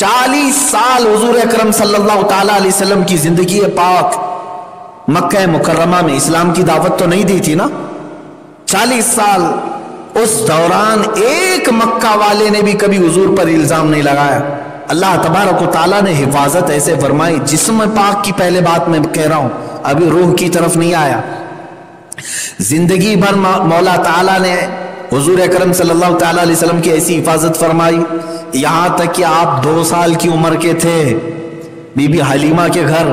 40 سال حضور اکرم صلی اللہ تعالی علیہ وسلم کی زندگی پاک مکہ مکرمہ میں اسلام کی دعوت تو نہیں دی تھی نا. 40 سال اس دوران ایک مکہ والے نے بھی کبھی حضور پر الزام نہیں لگایا. اللہ تبارک و تعالیٰ نے حفاظت ایسے فرمائی. جسم پاک کی پہلے بات میں کہہ رہا ہوں, ابھی روح کی طرف نہیں آیا. زندگی بھر مولا تعالیٰ نے حضور اکرم صلی اللہ تعالیٰ علیہ وسلم کی ایسی حفاظت فرمائی, یہاں تک کہ آپ 2 سال کی عمر کے تھے, بی بی حلیمہ کے گھر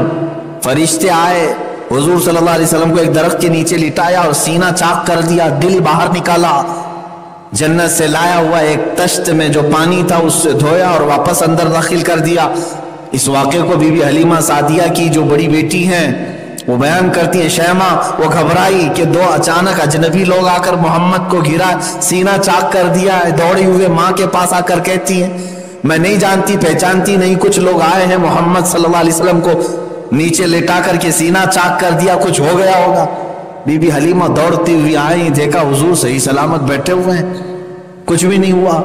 فرشتے آئے, حضور صلی اللہ علیہ وسلم کو ایک درخت کے نیچے لٹایا اور سینہ چاک کر دیا, دل باہر نکالا, جنت سے لایا ہوا ایک تشت میں جو پانی تھا اس سے دھویا اور واپس اندر داخل کر دیا. اس واقعے کو بی بی حلیمہ سعدیہ کی جو بڑی بیٹی ہیں وہ بیان کرتی ہیں. شیمہ وہ گھبرائی کہ 2 اچانک اجنبی لوگ آ کر محمد کو گھرا, سینہ چاک کر دیا. دوڑی ہوئے ماں کے پاس آ کر کہتی ہیں میں نہیں جانتی پہچانتی نہیں, کچھ لوگ آئے ہیں محمد صلی اللہ علیہ وسلم کو نیچے لٹا کر کے سینہ چاک کر دیا, کچھ ہو گیا ہوگا. بی بی حلیمہ دوڑتی ہوئی آئی, دیکھا حضور صحیح سلامت بیٹھے ہوئے ہیں, کچھ بھی نہیں ہوا.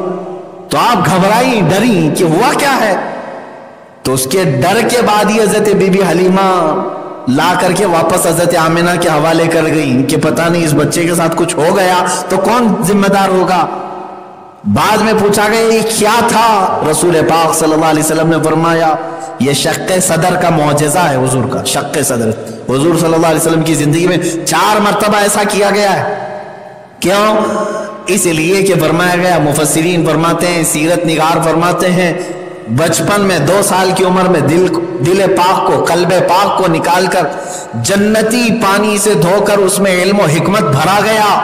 تو آپ گھبرائی, ڈری کہ ہوا کیا ہے. تو اس کے ڈر کے بعد ہی حضرت بی بی حلیمہ لا کر کے واپس حضرت آمنہ کے حوالے کر گئی کہ پتہ نہیں اس بچے کے ساتھ کچھ ہو گیا تو کون ذمہ دار ہوگا. بعد میں پوچھا گیا یہ کیا تھا, رسول پاک صلی اللہ علیہ وسلم نے فرمایا یہ شق صدر کا معجزہ ہے حضور کا. شق صدر حضور صلی اللہ علیہ وسلم کی زندگی میں 4 مرتبہ ایسا کیا گیا ہے. کیوں؟ اس لیے کہ فرمایا گیا, مفسرین فرماتے ہیں, سیرت نگار فرماتے ہیں, بچپن میں 2 سال کی عمر میں دل پاک کو, قلب پاک کو نکال کر جنتی پانی سے دھو کر اس میں علم و حکمت بھرا گیا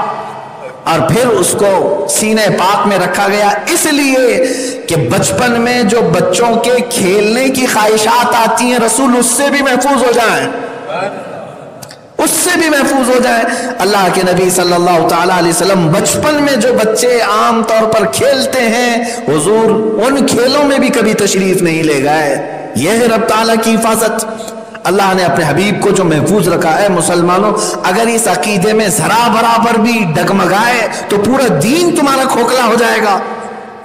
اور پھر اس کو سینے پاک میں رکھا گیا. اس لیے کہ بچپن میں جو بچوں کے کھیلنے کی خواہشات آتی ہیں رسول اس سے بھی محفوظ ہو جائیں, اس سے بھی محفوظ ہو جائے. اللہ کے نبی صلی اللہ تعالیٰ علیہ وسلم بچپن میں جو بچے عام طور پر کھیلتے ہیں حضور ان کھیلوں میں بھی کبھی تشریف نہیں لے گئے. یہ ہے رب تعالیٰ کی حفاظت. اللہ نے اپنے حبیب کو جو محفوظ رکھا ہے. مسلمانوں اگر اس عقیدے میں ذرا برابر بھی ڈگمگائے تو پورا دین تمہارا کھوکھلا ہو جائے گا.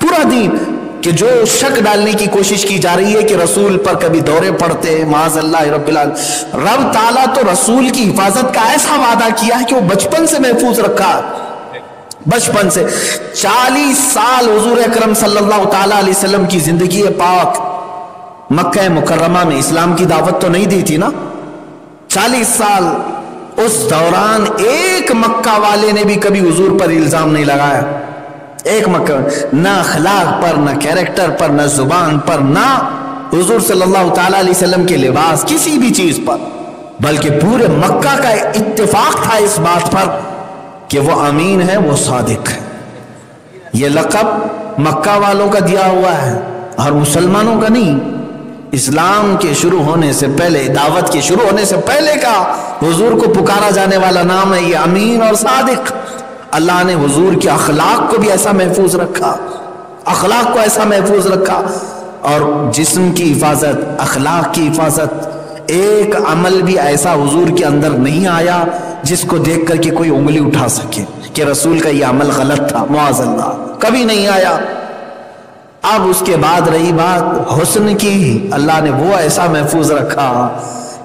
پورا دین کہ جو شک ڈالنے کی کوشش کی جا رہی ہے کہ رسول پر کبھی دورے پڑتے معاذ اللہ رب العالمین. رب تعالیٰ تو رسول کی حفاظت کا ایسا وعدہ کیا ہے کہ وہ بچپن سے محفوظ رکھا, بچپن سے. 40 سال حضور اکرم صلی اللہ تعالیٰ علیہ وسلم کی زندگی پاک مکہ مکرمہ میں اسلام کی دعوت تو نہیں دی تھی نا. 40 سال اس دوران ایک مکہ والے نے بھی کبھی حضور پر الزام نہیں لگایا. ایک مکہ, نہ اخلاق پر, نہ کیریکٹر پر, نہ زبان پر, نہ حضور صلی اللہ تعالیٰ علیہ وسلم کے لباس, کسی بھی چیز پر, بلکہ پورے مکہ کا اتفاق تھا اس بات پر کہ وہ امین ہے, وہ صادق ہے. یہ لقب مکہ والوں کا دیا ہوا ہے اور مسلمانوں کا نہیں. اسلام کے شروع ہونے سے پہلے, دعوت کے شروع ہونے سے پہلے کا حضور کو پکارا جانے والا نام ہے یہ امین اور صادق. اللہ نے حضور کے اخلاق کو بھی ایسا محفوظ رکھا, اخلاق کو ایسا محفوظ رکھا. اور جسم کی حفاظت, اخلاق کی حفاظت, ایک عمل بھی ایسا حضور کے اندر نہیں آیا جس کو دیکھ کر کے کوئی انگلی اٹھا سکے کہ رسول کا یہ عمل غلط تھا, معاذ اللہ, کبھی نہیں آیا. اب اس کے بعد رہی بات حسن کی, اللہ نے وہ ایسا محفوظ رکھا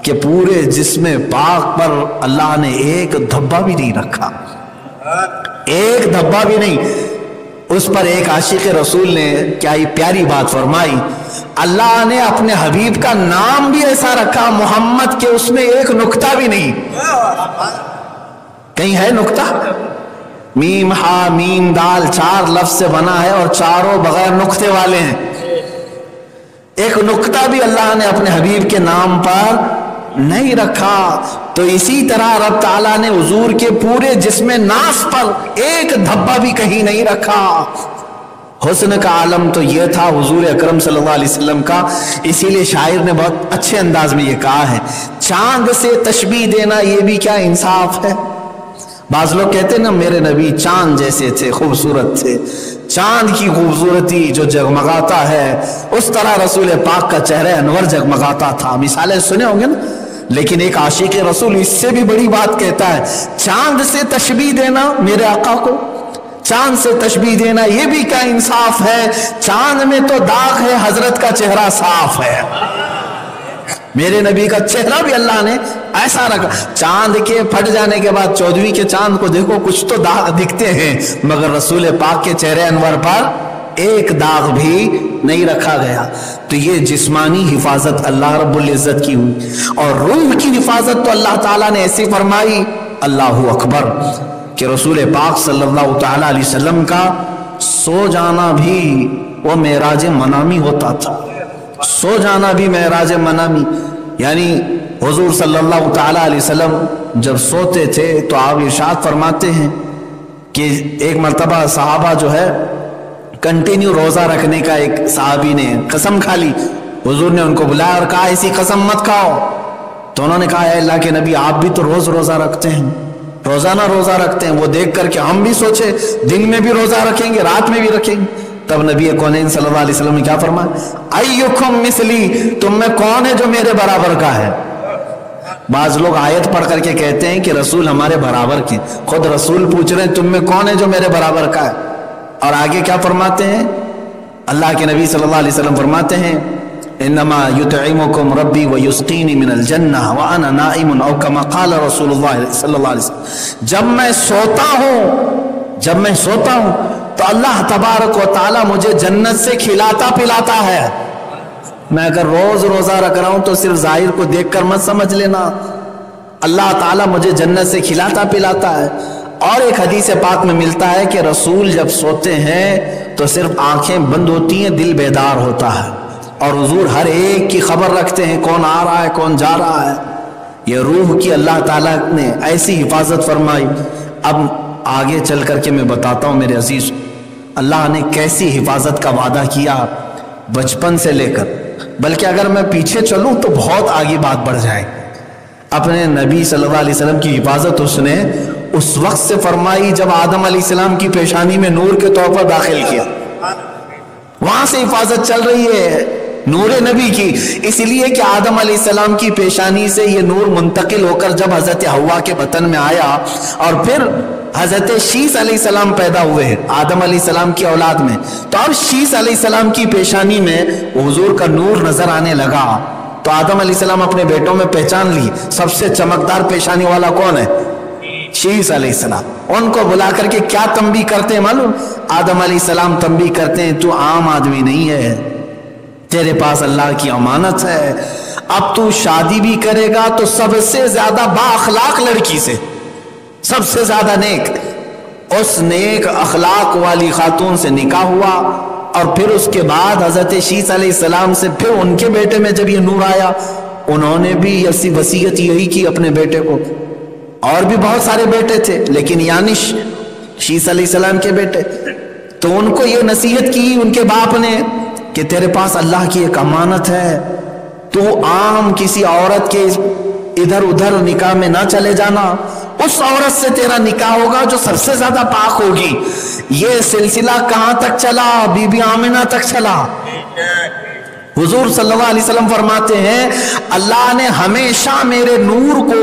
کہ پورے جسم پاک پر اللہ نے ایک دھبا بھی نہیں رکھا, ایک دھبا بھی نہیں. اس پر ایک عاشق رسول نے کیا ہی پیاری بات فرمائی, اللہ نے اپنے حبیب کا نام بھی ایسا رکھا محمد کہ اس میں ایک نقطہ بھی نہیں. کہیں ہے نقطہ؟ میم ہا میم دال 4 لفظ سے بنا ہے اور چاروں بغیر نقطے والے ہیں. ایک نقطہ بھی اللہ نے اپنے حبیب کے نام پر نہیں رکھا. تو اسی طرح رب تعالیٰ نے حضور کے پورے جسم ناس پر ایک دھبا بھی کہیں نہیں رکھا. حسن کا عالم تو یہ تھا حضور اکرم صلی اللہ علیہ وسلم کا. اسی لیے شاعر نے بہت اچھے انداز میں یہ کہا ہے, چاند سے تشبیہ دینا یہ بھی کیا انصاف ہے. بعض لوگ کہتے ہیں نا میرے نبی چاند جیسے تھے, خوبصورت تھے, چاند کی خوبصورتی جو جگمگاتا ہے اس طرح رسول پاک کا چہرہ انور جگمگاتا تھا. مثالیں سنے ہوں گے نا, لیکن ایک عاشق رسول اس سے بھی بڑی بات کہتا ہے, چاند سے تشبیہ دینا میرے آقا کو, चांद से तशबीह देना ये भी क्या इंसाफ है? चांद में तो दाग है, हजरत का चेहरा साफ है। मेरे नबी का चेहरा भी अल्लाह ने ऐसा रखा। चांद के फट जाने के बाद 14वीं के चांद को देखो, कुछ तो दाग दिखते हैं, मगर रसूल पाक के चेहरे अनवर पर एक दाग भी नहीं रखा गया। तो ये जिस्मानी हिफाजत अल्लाह रब्बुल इज्जत की हुई, और रूह की हिफाजत तो अल्लाह ताला ने ऐसी फरमाई, अल्लाहु अकबर, कि रसूल पाक सल्लल्लाहु ताला अलैहि वसल्लम का सो जाना भी वो मेराज मनामी होता था। सो जाना भी मेराज मनामी, यानी हुजूर सल्लल्लाहु ताला अलैहि वसल्लम जब सोते थे तो आप इरशाद फरमाते हैं कि एक मर्तबा सहाबा जो है कंटिन्यू रोजा रखने का, एक सहाबी ने कसम खा ली। हुजूर ने उनको बुलाया और कहा ऐसी कसम मत खाओ। तो उन्होंने कहा अल्लाह के नबी, आप भी तो रोज रोजा रखते हैं, रोजाना रोजा रखते हैं। वो देख करके हम भी सोचे दिन में भी रोजा रखेंगे, रात में भी रखेंगे। तब नबी कौनैन सल्लल्लाहु अलैहि वसल्लम ने क्या फरमाया, अय्युकुम मिसली, तुम में कौन है जो मेरे बराबर का है? बाज लोग आयत पढ़ करके कहते हैं कि रसूल हमारे बराबर के, खुद रसूल पूछ रहे हैं तुम में कौन है जो मेरे बराबर का है? और आगे क्या फरमाते हैं? अल्लाह के नबी सल्लल्लाहु अलैहि वसल्लम फरमाते हैं, इन्नमा युतइमुकुम रब्बी व युस्कीनी मिनल जन्नह व अना नाइमुन, औ कमा क़ाल रसूलुल्लाह सल्लल्लाहु अलैहि वसल्लम। जब मैं सोता हूँ तो अल्लाह तबारक व तआला मुझे जन्नत से खिलाता पिलाता है। मैं अगर रोज रोजा रख रहा हूं तो सिर्फ जाहिर को देखकर मत समझ लेना, अल्लाह ताला मुझे जन्नत से खिलाता पिलाता है। और एक हदीस पाक में मिलता है कि रसूल जब सोते हैं तो सिर्फ आंखें बंद होती हैं, दिल बेदार होता है, और हुजूर हर एक की खबर रखते हैं, कौन आ रहा है कौन जा रहा है। ये रूह की अल्लाह ताला ने ऐसी हिफाजत फरमाई। अब आगे चल करके मैं बताता हूं मेरे अजीज, अल्लाह ने कैसी हिफाजत का वादा किया बचपन से लेकर, बल्कि अगर मैं पीछे चलूं तो बहुत आगे बात बढ़ जाए। अपने नबी सल्लल्लाहु अलैहि वसल्लम की हिफाजत उसने उस वक्त से फरमाई जब आदम अलैहिस्सलाम की पेशानी में नूर के तौर पर दाखिल किया, वहां से हिफाजत चल रही है नूर नबी की। इसलिए कि आदम अलैहिस्सलाम की पेशानी से ये नूर मुंतकिल होकर जब हजरत हव्वा के बतन में आया और फिर हजरत शीस अलैहिस्सलाम पैदा हुए आदम अलैहिस्सलाम की औलाद में, तो अब शीस अलैहिस्सलाम की पेशानी में हुजूर का नूर नजर आने लगा। तो आदम अलैहिस्सलाम अपने बेटों में पहचान ली सबसे चमकदार पेशानी वाला कौन है? शीस अलैहिस्सलाम। उनको बुला करके क्या तंबीह करते हैं मालूम? आदम अलैहिस्सलाम तंबीह करते हैं, तू आम आदमी नहीं है, तेरे पास अल्लाह की अमानत है। अब तू शादी भी करेगा तो सबसे ज्यादा बाअखलाक लड़की से, सबसे ज्यादा नेक, उस नेक अखलाक वाली खातून से निकाह हुआ। और फिर उसके बाद हजरत शीस अलैहिस्सलाम से फिर उनके बेटे में जब ये नूर आया, उन्होंने भी ऐसी वसीयत यही की अपने बेटे को। और भी बहुत सारे बेटे थे, लेकिन यानिश शीस अलैहिस्सलाम के बेटे, तो उनको ये नसीहत की उनके बाप ने कि तेरे पास अल्लाह की एक अमानत है, तू आम किसी औरत के इधर उधर निकाह में ना चले जाना, उस औरत से तेरा निकाह होगा जो सबसे ज्यादा पाक होगी। ये सिलसिला कहां तक चला? बीबी आमिना तक चला। हुजूर सल्लल्लाहु अलैहि वसल्लम फरमाते हैं, अल्लाह ने हमेशा मेरे नूर को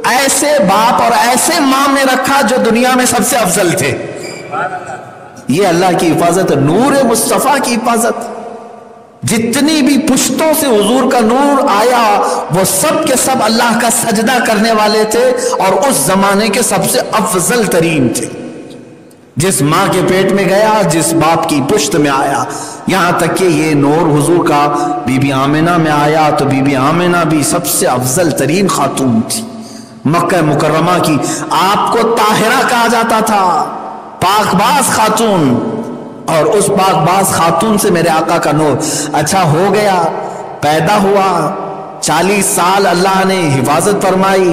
ऐसे बाप और ऐसे मां में रखा जो दुनिया में सबसे अफजल थे। ये अल्लाह की हिफाजत, नूर मुस्तफा की हिफाजत। जितनी भी पुश्तों से हुजूर का नूर आया वो सब के सब अल्लाह का सजदा करने वाले थे और उस जमाने के सबसे अफजल तरीन थे। जिस माँ के पेट में गया, जिस बाप की पुश्त में आया, यहां तक कि ये नूर हुजूर का बीबी आमिना में आया तो बीबी आमिना भी सबसे अफजल तरीन खातून थी मक्का मुकर्रमा की। आपको ताहिरा कहा जाता था, पाकबाज खातून, और उस पाकबाज खातून से मेरे आका का नूर। अच्छा हो गया, पैदा हुआ, 40 साल अल्लाह ने हिफाजत फरमाई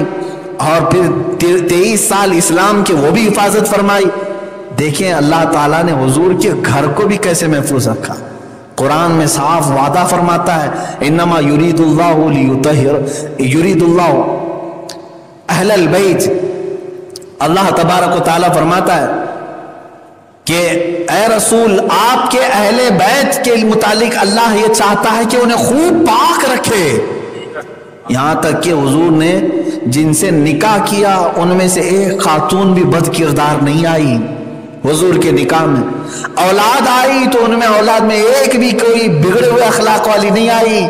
और फिर 23 साल इस्लाम के वो भी हिफाजत फरमाई। देखें अल्लाह ताला ने हुजूर के घर को भी कैसे महफूज रखा। कुरान में साफ वादा फरमाता है, इन्नमा युरीदुल्लाहु युरीदुल्लाहु अहलल बैत। अल्लाह तबारक व तआला फरमाता है कि ऐ रसूल, आपके अहले बैत के मुतालिक अल्लाह ये चाहता है कि उन्हें खूब पाक रखे। यहां तक कि हुजूर ने जिनसे निकाह किया उनमें से एक खातून भी बद किरदार नहीं आई। हुजूर के निकाह में। औलाद आई तो उनमें औलाद में एक भी कोई बिगड़े हुए अखलाक वाली नहीं आई,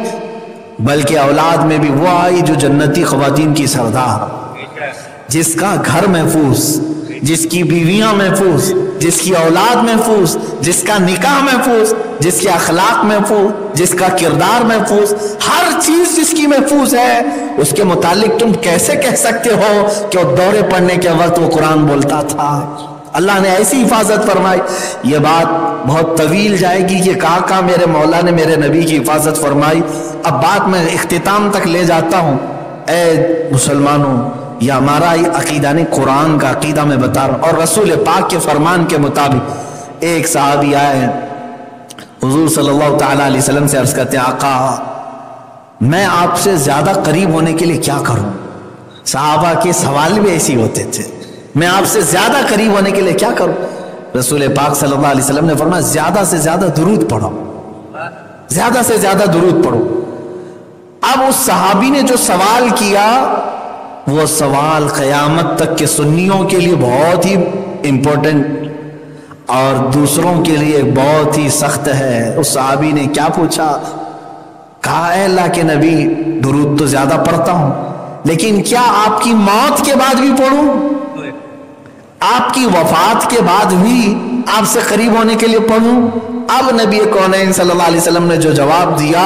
बल्कि औलाद में भी वो आई जो जन्नती ख्वातीन की सरदार, जिसका घर महफूज, जिसकी बीवियां महफूज, जिसकी औलाद महफूज, जिसका निकाह महफूज, जिसके अखलाक महफूज, जिसका किरदार महफूज, हर चीज जिसकी महफूज है, उसके मुतालिक तुम कैसे कह सकते हो कि वो दौरे पड़ने के वक्त वो कुरान बोलता था? अल्लाह ने ऐसी हिफाजत फरमाई। ये बात बहुत तवील जाएगी कि कहाँ मेरे मौला ने मेरे नबी की हिफाजत फरमाई। अब बात मैं इख्तिताम तक ले जाता हूँ। ए मुसलमानों, यह हमारा अकीदा नहीं, कुरान का अकीदा मैं बता रहा हूँ। और रसूल पाक के फरमान के मुताबिक एक सहाबी आए, हुजूर सल्लल्लाहु तआला अलैहि वसल्लम से अर्ज करते हैं, आका मैं आपसे ज्यादा करीब होने के लिए क्या करूं? सहाबा के सवाल भी ऐसे होते थे, मैं आपसे ज्यादा करीब होने के लिए क्या करूं? रसूल पाक सल्लल्लाहु अलैहि वसल्लम ने फरमाया, ज्यादा से ज्यादा दुरूद पढ़ो, ज्यादा से ज्यादा दुरूद पढ़ो। अब उस सहाबी ने जो सवाल किया, वो सवाल क़यामत तक के सुन्नियों के लिए बहुत ही इंपॉर्टेंट और दूसरों के लिए बहुत ही सख्त है। उस सहाबी ने क्या पूछा? कहा, ऐ अल्लाह के नबी, दुरूद तो ज्यादा पढ़ता हूं, लेकिन क्या आपकी मौत के बाद भी पढ़ूं? आपकी वफात के बाद भी आपसे करीब होने के लिए पढ़ूं? अब नबी कौनैन सल्लल्लाहु अलैहि वसल्लम ने जो जवाब दिया,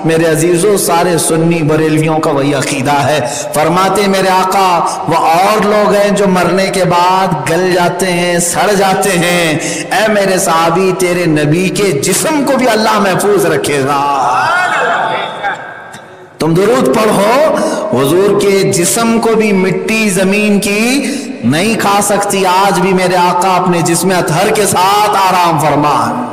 मेरे अजीजों, सारे सुन्नी बरेलवियों का वही अकीदा है। फरमाते मेरे आका, वो और लोग हैं जो मरने के बाद गल जाते हैं, सड़ जाते हैं। ऐ मेरे साहबी, तेरे नबी के जिस्म को भी अल्लाह महफूज रखेगा। तुम दुरूद पढ़ो, हुजूर के जिस्म को भी मिट्टी जमीन की नहीं खा सकती। आज भी मेरे आका अपने जिस्म अतहर के साथ आराम फरमा है,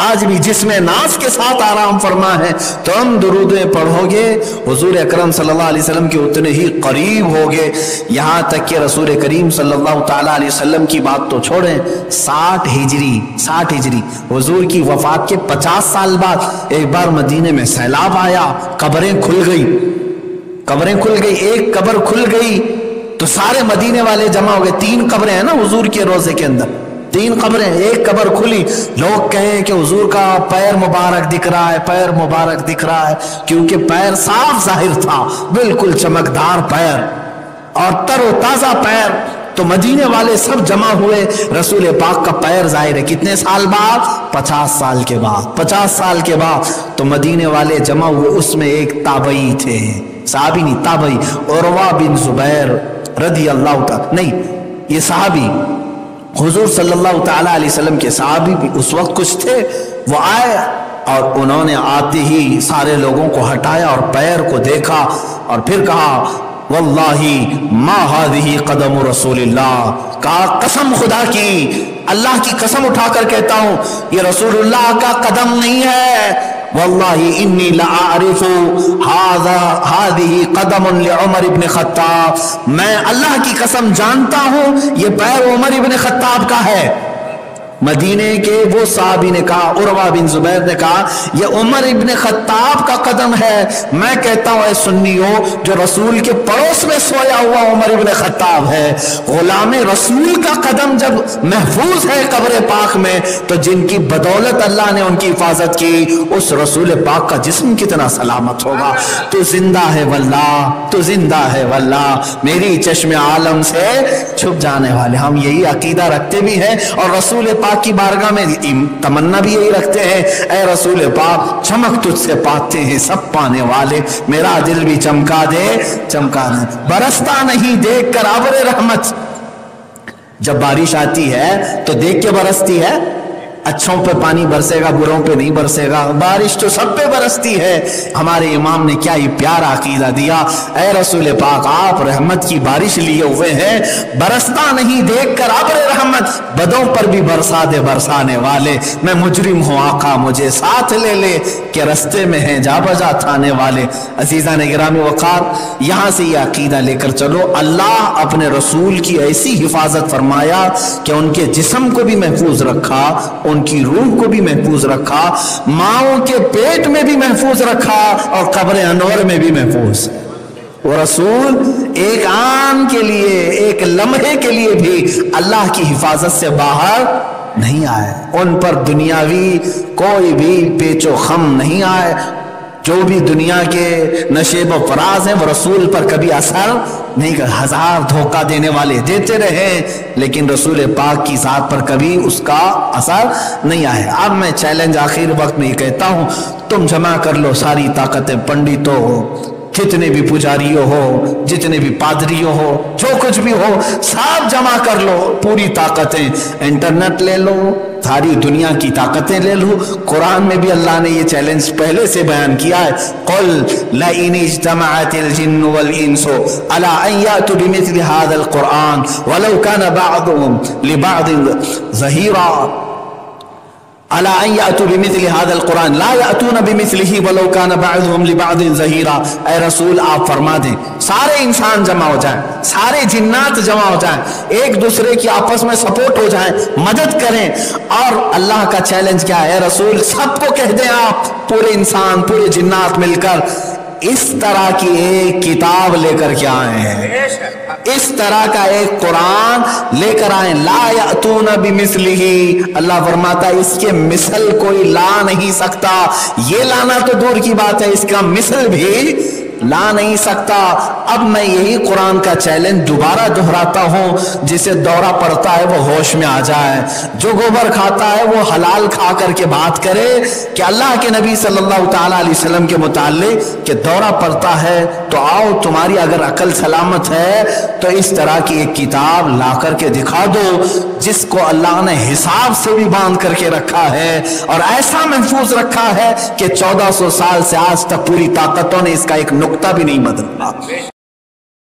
आज भी जिसमें नास के साथ आराम फरमा है। तुम दुरूदें पढ़ोगे, हुजूर अकरम सल्लल्लाहु अलैहि वसल्लम के उतने ही करीब होगे। यहां तक कि रसूल करीम सल्लल्लाहु ताला अलैहि वसल्लम की बात तो छोड़ें, 60 हिजरी हुजूर की वफात के 50 साल बाद एक बार मदीने में सैलाब आया, कब्रें खुल गई। एक कब्र खुल गई तो सारे मदीने वाले जमा हो गए। 3 कब्रें हैं ना हुजूर के रोजे के अंदर, 3 कब्रें, एक कब्र खुली। लोग कहें कि हुजूर का पैर मुबारक दिख रहा है, पैर मुबारक दिख रहा है, क्योंकि पैर साफ जाहिर था, बिल्कुल चमकदार पैर और तरोताजा पैर। तो मदीने वाले सब जमा हुए, रसूल पाक का पैर जाहिर है। कितने साल बाद? 50 साल के बाद। 50 साल के बाद तो मदीने वाले जमा हुए, उसमें एक ताबई थे, साहबी नहीं, ताबई, उरवा बिन जुबैर रदी अल्लाह तआला, नहीं ये साहबी हुजूर सल्लल्लाहु ताला अलैहि वसल्लम के साहबी भी उस वक्त कुछ थे। वो आए और उन्होंने आते ही सारे लोगों को हटाया और पैर को देखा और फिर कहा, वल्लाही मा हादिही कदम रसूलिल्लाह। कहा, कसम खुदा की, अल्लाह की कसम उठाकर कहता हूं, ये रसूलुल्लाह का कदम नहीं है। वल्लाही इन्नी लाआरिफु हादिही कदमुन लिउमर इब्न खत्ताब। मैं अल्लाह की कसम जानता हूं, ये पैर उमर इब्न खत्ताब का है। मदीने के वो साहबी ने कहा, उरवा बिन जुबैर ने कहा, ये उमर इब्न खत्ताब का कदम है। मैं कहता हूं, ऐ सुन्नियों, जो रसूल के पड़ोस में सोया हुआ उमर इब्न खत्ताब है। गुलाम रसूल का कदम जब महफूज है कब्र पाक में, तो जिनकी बदौलत अल्लाह ने उनकी हिफाजत की, उस रसूल पाक का जिस्म कितना सलामत होगा। तो जिंदा है वल्लाह, तो जिंदा है वल्लाह, मेरी चश्मे आलम से छुप जाने वाले। हम यही अकीदा रखते भी हैं और रसूल पाक की बारगाह में तमन्ना भी यही रखते हैं, ऐ रसूल पाक, चमक तुझसे पाते हैं सब पाने वाले, मेरा दिल भी चमका दे, चमका दे। बरसता नहीं देख कर अब्र रहमत, जब बारिश आती है तो देख के बरसती है, अच्छों पे पानी बरसेगा, बुरों पे नहीं बरसेगा। बारिश तो सब पे बरसती है। हमारे इमाम ने क्या ही प्यारा अकीदा दिया, ऐ रसूल पाक, आप रहमत की बारिश लिए हुए हैं, बरसता नहीं देख कर अब्र रहमत, बदों पर भी बरसा दे बरसाने वाले। मैं मुजरिम हूं आका, मुझे साथ ले ले, के रस्ते में है जा बजा थाने वाले। अजीजा ने गिरामी वकार, यहां से ये अकीदा लेकर चलो। अल्लाह अपने रसूल की ऐसी हिफाजत फरमाया कि उनके जिस्म को भी महफूज रखा, उनकी रूह को भी महफूज रखा, माओ के पेट में भी महफूज रखा और कब्र अनवर में भी महफूज। वो रसूल ایک آن کے لیے، ایک لمحے کے لیے بھی اللہ کی حفاظت سے باہر نہیں آئے، ان پر دنیاوی کوئی بھی پیچ و خم نہیں آئے، جو بھی دنیا کے نشیب و فراز ہیں وہ رسول پر کبھی اثر نہیں کر، ہزار دھوکہ دینے والے دیتے رہے لیکن رسول پاک کی ذات پر کبھی اس کا اثر نہیں آیا۔ اب میں چیلنج آخر وقت میں یہ کہتا ہوں، تم جمع کر لو ساری طاقتیں، پنڈتوں ہو، جتنے بھی پجاریوں ہو، جتنے بھی پادریوں ہو، جو کچھ بھی ہو، سب جمع کر لو پوری طاقتیں، انٹرنیٹ لے لو، ساری دنیا کی طاقتیں لے لو۔ قرآن میں بھی اللہ نے یہ چیلنج پہلے سے بیان کیا ہے، قل لئن اجتمعت الجن والانس على ان يأتوا بمثل هذا القرآن ولو كان بعضهم لبعض ظهيرا على ان يأتوا بمثل هذا القرآن لا يأتون بمثله ولو كان بعضهم لبعض ظهيرا۔ اے رسول آپ فرما دیں سارے انسان جمع ہو جائیں، سارے جنات جمع ہو جائیں، ایک دوسرے کی آپس میں سپورٹ ہو جائیں، مدد کریں، اور اللہ کا چیلنج کیا ہے اے رسول، سب کو کہہ دیں آپ، پورے انسان پورے جنات مل کر اس طرح کی ایک کتاب لے کر کے آئے ہیں، اس طرح کا ایک قرآن لے کر آئیں، لا یأتون بمثلہ، اللہ فرماتا ہے اس کے مثل کوئی لا نہیں سکتا، یہ لانا تو دور کی بات ہے، اس کا مثل بھی لا نہیں سکتا۔ اب میں یہی قرآن کا چیلنج دوبارہ دہراتا ہوں، جسے دورہ پڑتا ہے وہ ہوش میں آ جائے، جو گوبر کھاتا ہے وہ حلال کھا کر کے بات کرے کہ اللہ کے نبی صلی اللہ تعالیٰ علیہ وسلم کے متعلق کہ دورہ پڑتا ہے تو آؤ، تمہاری اگر عقل سلامت ہے تو اس طرح کی ایک کتاب لا کر کے دکھا دو جس کو اللہ نے حساب سے بھی باندھ کر کے رکھا ہے اور ایسا محفوظ رکھا ہے کہ 1400 سال سے آج تک پوری طاقتوں نے اس کا ایک نقطہ بھی نہیں بدلا۔